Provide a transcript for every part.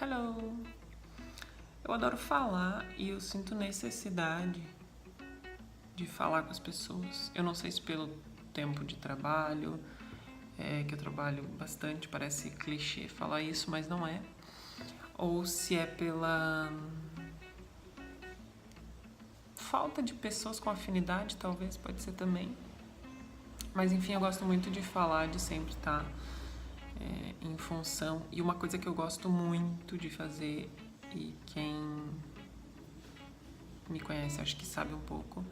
Hello! Eu adoro falar e eu sinto necessidade de falar com as pessoas. Eu não sei se pelo tempo de trabalho, que eu trabalho bastante, parece clichê falar isso, mas não é. Ou se é pela falta de pessoas com afinidade, talvez, pode ser também. Mas enfim, eu gosto muito de falar, de sempre estar em função. E uma coisa que eu gosto muito de fazer, e quem me conhece acho que sabe um pouco,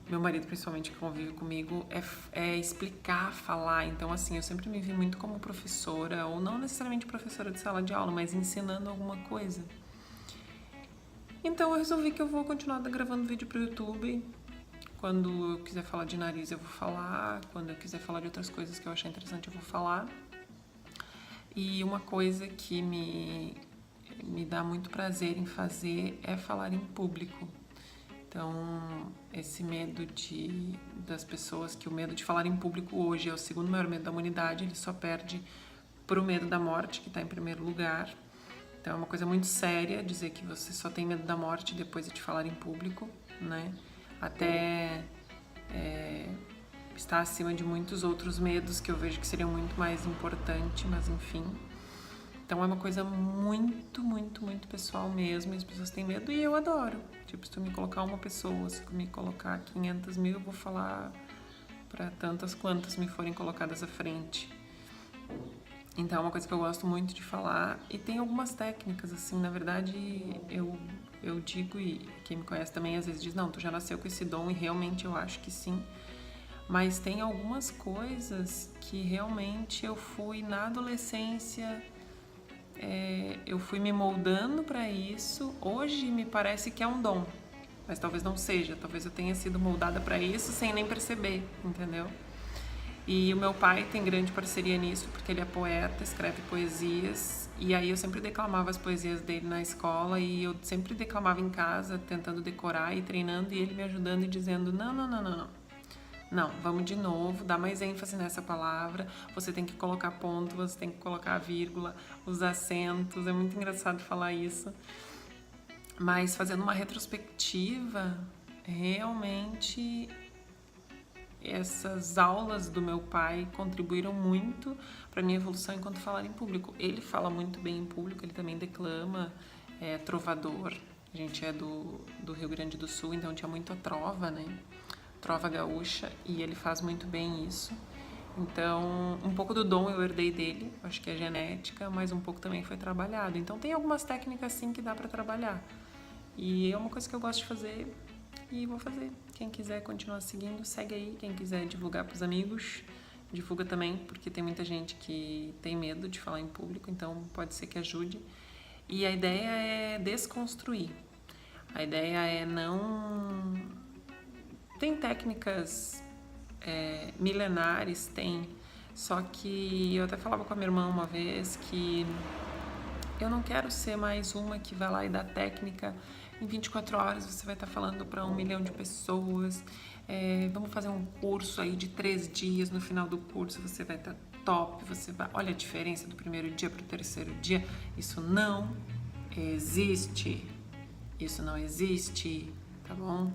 meu marido principalmente que convive comigo, é explicar, falar. Então assim, eu sempre me vi muito como professora, ou não necessariamente professora de sala de aula, mas ensinando alguma coisa. Então eu resolvi que eu vou continuar gravando vídeo pro YouTube. Quando eu quiser falar de nariz eu vou falar, quando eu quiser falar de outras coisas que eu achar interessante eu vou falar. E uma coisa que me dá muito prazer em fazer é falar em público. Então, esse medo das pessoas, que o medo de falar em público hoje é o segundo maior medo da humanidade, ele só perde pro medo da morte, que está em primeiro lugar. Então, é uma coisa muito séria dizer que você só tem medo da morte depois de falar em público, né? Até está acima de muitos outros medos que eu vejo que seriam muito mais importantes, mas enfim. Então é uma coisa muito, muito, muito pessoal mesmo, e as pessoas têm medo e eu adoro. Tipo, se tu me colocar uma pessoa, se tu me colocar 500 mil, eu vou falar para tantas quantas me forem colocadas à frente. Então é uma coisa que eu gosto muito de falar, e tem algumas técnicas, assim, na verdade eu digo, e quem me conhece também às vezes diz, não, tu já nasceu com esse dom, e realmente eu acho que sim. Mas tem algumas coisas que realmente eu fui na adolescência, eu fui me moldando para isso. Hoje me parece que é um dom, mas talvez não seja. Talvez eu tenha sido moldada para isso sem nem perceber, entendeu? E o meu pai tem grande parceria nisso, porque ele é poeta, escreve poesias. E aí eu sempre declamava as poesias dele na escola, e eu sempre declamava em casa, tentando decorar e treinando, e ele me ajudando e dizendo, não, vamos de novo, dá mais ênfase nessa palavra, você tem que colocar ponto, você tem que colocar vírgula, os acentos, é muito engraçado falar isso. Mas fazendo uma retrospectiva, realmente essas aulas do meu pai contribuíram muito para minha evolução enquanto falar em público. Ele fala muito bem em público, ele também declama, é trovador. A gente é do Rio Grande do Sul, então tinha muito a trova, né? Trova gaúcha, e ele faz muito bem isso. Então, um pouco do dom eu herdei dele, acho que é genética, mas um pouco também foi trabalhado. Então tem algumas técnicas sim que dá para trabalhar. E é uma coisa que eu gosto de fazer e vou fazer. Quem quiser continuar seguindo, segue aí. Quem quiser divulgar para os amigos, divulga também, porque tem muita gente que tem medo de falar em público, então pode ser que ajude. E a ideia é desconstruir. A ideia é não... Tem técnicas milenares, tem. Só que eu até falava com a minha irmã uma vez que eu não quero ser mais uma que vai lá e dá técnica. Em 24 horas você vai estar falando para 1 milhão de pessoas. Vamos fazer um curso aí de 3 dias. No final do curso você vai estar top. Você vai... Olha a diferença do primeiro dia para o terceiro dia. Isso não existe. Isso não existe, tá bom?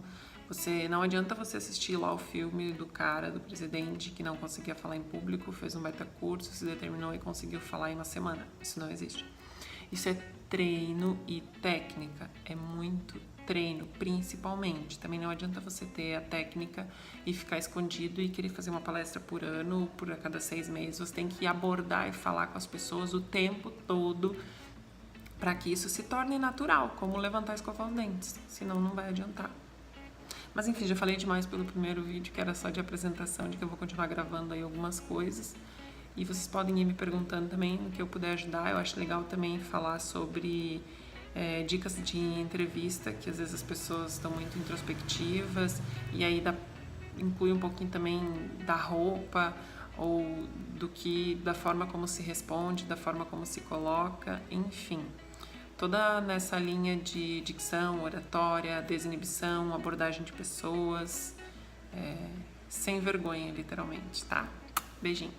Não adianta você assistir lá o filme do cara, do presidente, que não conseguia falar em público, fez um baita curso, se determinou e conseguiu falar em uma semana. Isso não existe. Isso é treino e técnica. É muito treino, principalmente. Também não adianta você ter a técnica e ficar escondido e querer fazer uma palestra por ano, por a cada 6 meses. Você tem que abordar e falar com as pessoas o tempo todo para que isso se torne natural, como levantar e escovar os dentes. Senão não vai adiantar. Mas enfim, já falei demais pelo primeiro vídeo, que era só de apresentação, de que eu vou continuar gravando aí algumas coisas. E vocês podem ir me perguntando também no que eu puder ajudar. Eu acho legal também falar sobre dicas de entrevista, que às vezes as pessoas estão muito introspectivas, e aí inclui um pouquinho também da roupa, ou da forma como se responde, da forma como se coloca, enfim. Toda nessa linha de dicção, oratória, desinibição, abordagem de pessoas, sem vergonha, literalmente, tá? Beijinho.